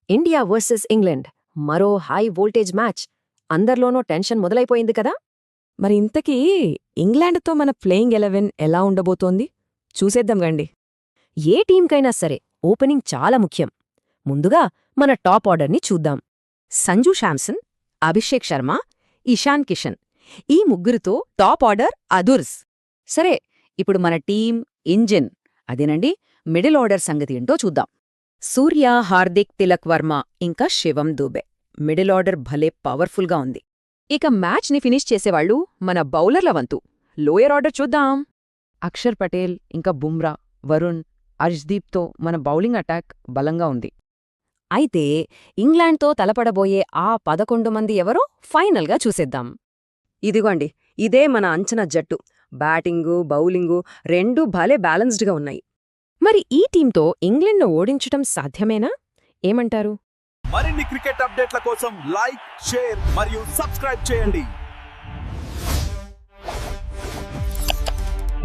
India versus England మరో high voltage match. అందర్లోనూ tension మొదలైపోయింది కదా. మరి ఇంతకీ ఇంగ్లాండ్తో మన ప్లేయింగ్ 11 ఎలా ఉండబోతోంది చూసేద్దాం గండి. ఏ టీంకైనా సరే ఓపెనింగ్ చాలా ముఖ్యం. ముందుగా మన టాప్ ఆర్డర్ని చూద్దాం. సంజు శాంసన్, అభిషేక్ శర్మ, ఇషాన్ కిషన్, ఈ ముగ్గురితో టాప్ ఆర్డర్ అదుర్స్. సరే, ఇప్పుడు మన టీం ఇంజిన్ అదేనండి మిడిల్ ఆర్డర్ సంగతి ఏంటో చూద్దాం. సూర్య, హార్దిక్, తిలక్ వర్మ ఇంకా శివం దూబే. మిడిల్ ఆర్డర్ భలే పవర్ఫుల్గా ఉంది. ఇక మ్యాచ్ని ఫినిష్ చేసేవాళ్లు మన బౌలర్ల వంతు. లోయర్ ఆర్డర్ చూద్దాం. అక్షర్ పటేల్ ఇంకా బుమ్రా, వరుణ్, అర్ష్దీప్తో మన బౌలింగ్ అటాక్ బలంగా ఉంది. అయితే ఇంగ్లాండ్తో తలపడబోయే ఆ 11 మంది ఎవరో ఫైనల్గా చూసేద్దాం. ఇదిగోండి, ఇదే మన అంచనా జట్టు. బ్యాటింగు, బౌలింగు రెండూ భలే బ్యాలెన్స్డ్గా ఉన్నాయి. మరి ఈ టీంతో ఇంగ్లాండ్ను ఓడించటం సాధ్యమేనా? ఏమంటారు? మరిన్ని క్రికెట్ అప్డేట్ల కోసం లైక్, షేర్ మరియు సబ్స్క్రైబ్ చేయండి.